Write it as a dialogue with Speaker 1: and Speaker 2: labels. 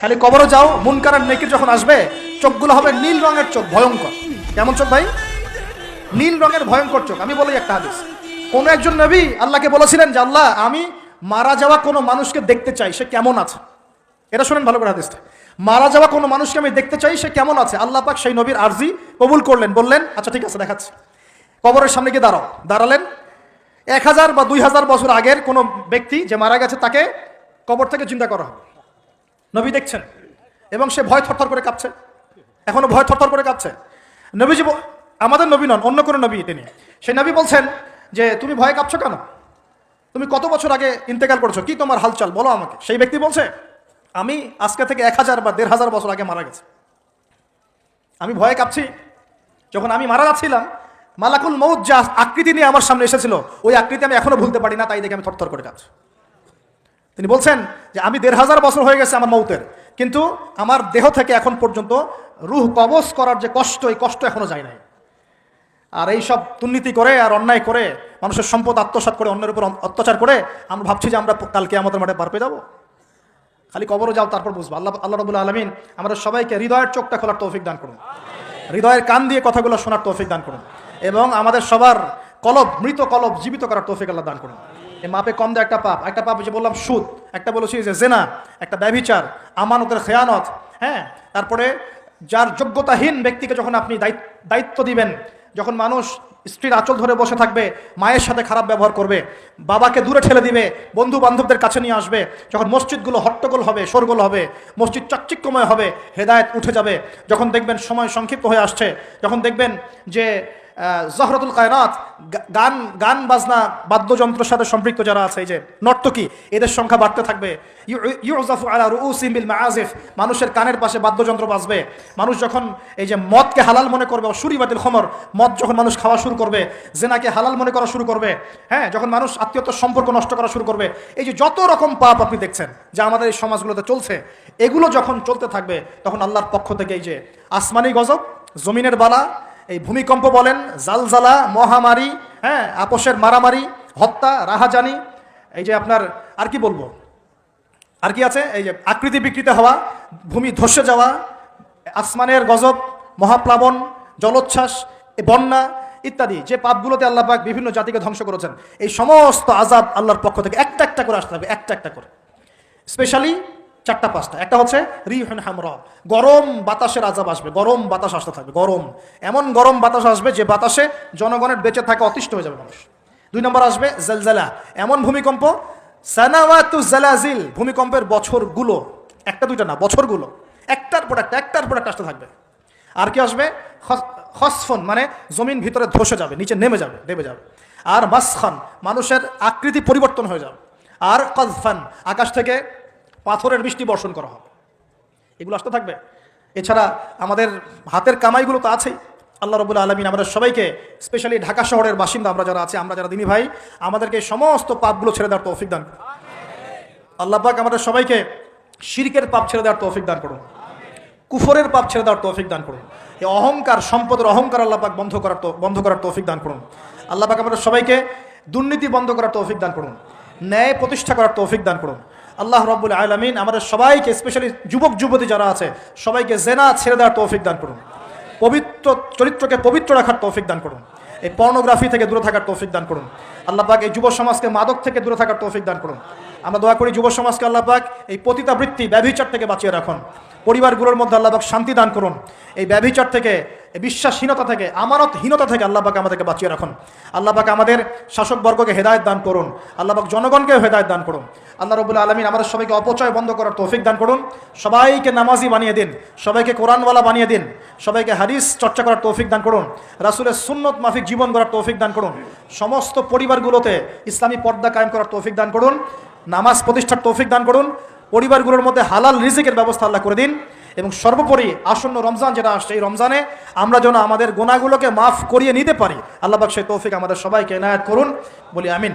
Speaker 1: খালি কবরে যাও, মুনকার আর নেকির যখন আসবে চোখগুলো হবে নীল রঙের চোখ, ভয়ঙ্কর। কেমন চোখ ভাই? নীল রঙের ভয়ঙ্কর চোখ। আমি বলি একটা হাদিস, কোন একজন নবী আল্লাহকে বলেছিলেন যে আল্লাহ, আমি মারা যাওয়া কোনো মানুষকে দেখতে চাই, সে কেমন আছে। এটা শুনেন ভালো করে হাদিসটা। মারা যাওয়া কোনো মানুষকে আমি দেখতে চাই, সে কেমন আছে। আল্লাহ পাক সেই নবীর আরজি কবুল করলেন, বললেন আচ্ছা ঠিক আছে দেখাচ্ছি। কবরের সামনে গিয়ে দাঁড়ালেন। 1000 বা 2000 বছর আগের কোনো ব্যক্তি যে মারা গেছে তাকে কবর থেকে চিন্তা করা হবে। নবী দেখছেন এবং সে ভয় থরথর করে কাঁপছে, এখনো ভয় থরথর করে কাঁপছে। নবীজি, আমাদের নবী নন, অন্য কোনো নবী তিনি, সেই নবী বলছেন যে তুমি ভয় কাঁপছো কেন? তুমি কত বছর আগে ইন্তেকাল করেছো, কি তোমার হালচাল বলো আমাকে। সেই ব্যক্তি বলছে, আমি আজকে থেকে 1000 বা 1500 বছর আগে মারা গেছি। আমি ভয়ে কাঁপছি। যখন আমি মারা যাচ্ছিলাম, মালাকুল মউত যা আকৃতি নিয়ে আমার সামনে এসেছিল, ওই আকৃতি আমি এখনো ভুলতে পারি না, তাই দেখে আমি থরথর করে কাঁপছি। তিনি বলছেন যে আমি 1500 বছর হয়ে গেছে আমার মউতের, কিন্তু আমার দেহ থেকে এখন পর্যন্ত রুহ কবজ করার যে কষ্ট, এই কষ্ট এখনো যায় নাই। আর এই সব দুর্নীতি করে আর অন্যায় করে মানুষের সম্পদ আত্মসাৎ করে অন্যের উপর অত্যাচার করে আমরা ভাবছি যে আমরা কালকে আমাদের মাঠে পার পেয়ে যাবো। খালি কবরে যাও, তারপর বুঝবো। আল্লাহ রাব্বুল আলামিন আমাদের সবাইকে হৃদয়ের চোখটা খোলার তৌফিক দান করুন, হৃদয়ের কান দিয়ে কথাগুলো শোনার তৌফিক দান করুন, এবং আমাদের সবার কলব, মৃত কলব জীবিত করার তৌফিক আল্লাহ দান করুন। এই মাপে কম দেয় একটা পাপ যে বললাম সুদ, একটা বলেছি যে জেনা, একটা ব্যভিচার, আমানতের খেয়ানত, হ্যাঁ। তারপরে যার যোগ্যতাহীন ব্যক্তিকে যখন আপনি দায়িত্ব দিবেন, যখন মানুষ স্ত্রীর আঁচল ধরে বসে থাকবে, মায়ের সাথে খারাপ ব্যবহার করবে, বাবাকে দূরে ঠেলে দিবে, বন্ধু বান্ধবদের কাছে নিয়ে আসবে, যখন মসজিদগুলো হট্টগোল হবে, শোরগোল হবে, মসজিদ চাকচিক্যময় হবে, হেদায়েত উঠে যাবে, যখন দেখবেন সময় সংক্ষিপ্ত হয়ে আসছে, যখন দেখবেন যে জহরতুল কায়নাত, গান বাজনা বাদ্যযন্ত্রের সাথে সম্পৃক্ত যারা আছে, এই যে নর্তকী, এদের সংখ্যা বাড়তে থাকবে। ইউজাফু আলা রুউসিহিম বিল মাআজিফ, মানুষের কানের পাশে বাদ্যযন্ত্র বাজবে। মানুষ যখন এই যে মদকে হালাল মনে করবে, শুরিবাতিল খমর, মদ যখন মানুষ খাওয়া শুরু করবে, জেনাকে হালাল মনে করা শুরু করবে, হ্যাঁ, যখন মানুষ আত্মীয়তার সম্পর্ক নষ্ট করা শুরু করবে, এই যে যত রকম পাপ আপনি দেখছেন যা আমাদের এই সমাজগুলোতে চলছে, এগুলো যখন চলতে থাকবে, তখন আল্লাহর পক্ষ থেকে এই যে আসমানি গজব, জমিনের বালা, এই ভূমিকম্প বলেন, জালজালা, মহামারী, হ্যাঁ, আপোষের মারামারি, হত্যা, রাহাজানি, এই যে আপনার আর কি বলবো, আর কি আছে, এই যে আকৃতি বিকৃত হওয়া, ভূমি ধসে যাওয়া, আসমানের গজব, মহাপ্লাবন, জলোচ্ছ্বাস, বন্যা ইত্যাদি, যে পাপগুলোতে আল্লাহ পাক বিভিন্ন জাতিকে ধ্বংস করেছেন, এই সমস্ত আযাব আল্লাহর পক্ষ থেকে একটা একটা করে আসতে হবে, একটা একটা করে। স্পেশালি 4টা-5টা। একটা হচ্ছে রিহুন হামরা, গরম বাতাসের আযাব আসবে, গরম বাতাস আসতে থাকবে, গরম, এমন গরম বাতাস আসবে যে বাতাসে জনগণের বেঁচে থাকা অতিষ্ঠ হয়ে যাবে মানুষ। 2 নম্বর আসবে জালজালা, এমন ভূমিকম্প, সানাওয়াতু জালাজিল, ভূমিকম্পের বছরগুলো, একটা দুইটা না, বছরগুলো একটার পর একটা আসতে থাকবে। আর কি আসবে? খসফন, মানে জমিন ভিতরে ধসে যাবে, নিচে নেমে যাবে। আর মাসখান, মানুষের আকৃতি পরিবর্তন হয়ে যাবে। আর কযফান, আকাশ থেকে পাথরের বৃষ্টি বর্ষণ করা হবে। এগুলো আসতে থাকবে। এছাড়া আমাদের হাতের কামাইগুলো তো আছেই। আল্লাহ রাব্বুল আলামিন আমাদের সবাইকে, স্পেশালি ঢাকা শহরের বাসিন্দা আমরা যারা আছি, আমরা যারা দিনী ভাই, আমাদেরকে সমস্ত পাপগুলো ছেড়ে দেওয়ার তৌফিক দান করুন। আল্লাহ পাক আমাদের সবাইকে শিরকের পাপ ছেড়ে দেওয়ার তৌফিক দান করুন, কুফরের পাপ ছেড়ে দেওয়ার তৌফিক দান করুন। এই অহংকার, সম্পদের অহংকার আল্লাহ পাক বন্ধ করার তৌফিক দান করুন। আল্লাহ পাক আমাদের সবাইকে দুর্নীতি বন্ধ করার তৌফিক দান করুন, ন্যায় প্রতিষ্ঠা করার তৌফিক দান করুন। আল্লাহ রাব্বুল আলামিন আমাদের সবাইকে, স্পেশালি যুবক যুবতী যারা আছে, সবাইকে জেনা ছেড়ে দেওয়ার তৌফিক দান করুন, পবিত্র চরিত্রকে পবিত্র রাখার তৌফিক দান করুন, এই পর্নোগ্রাফি থেকে দূরে থাকার তৌফিক দান করুন। আল্লাহ পাক এই যুব সমাজকে মাদক থেকে দূরে থাকার তৌফিক দান করুন। আমরা দোয়া করি যুব সমাজকে আল্লাহ পাক এই পতিতাবৃত্তি, ব্যভিচার থেকে বাঁচিয়ে রাখুন। পরিবারগুলোর মধ্যে আল্লাহ পাক শান্তি দান করুন। এই ব্যভিচার থেকে, এই বিশ্বাসহীনতা থেকে, আমানতহীনতা থেকে আল্লাহ পাক আমাদেরকে বাঁচিয়ে রাখুন। আল্লাহ পাক আমাদের শাসকবর্গকে হেদায়েত দান করুন। আল্লাহ পাক জনগণকেও হেদায়েত দান করুন। আল্লাহ রাব্বুল আলামিন আমাদের সবাইকে অপচয় বন্ধ করার তৌফিক দান করুন। সবাইকে নামাজি বানিয়ে দিন, সবাইকে কোরআনওয়ালা বানিয়ে দিন, সবাইকে হাদিস চর্চা করার তৌফিক দান করুন, রাসূলের সুন্নত মাফিক জীবন গড়ার তৌফিক দান করুন। সমস্ত পরিবারগুলোতে ইসলামী পর্দা কায়েম করার তৌফিক দান করুন, নামাজ প্রতিষ্ঠার তৌফিক দান করুন, পরিবারগুলোর মধ্যে হালাল রিজিকের ব্যবস্থা আল্লাহ করে দিন। এবং সর্বোপরি আসন্ন রমজান যেটা আসছে, এই রমজানে আমরা যেন আমাদের গুনাহগুলোকে মাফ করিয়ে নিতে পারি, আল্লাহ পাক সেই তৌফিক আমাদের সবাইকে এনায়েত করুন, বলি আমিন।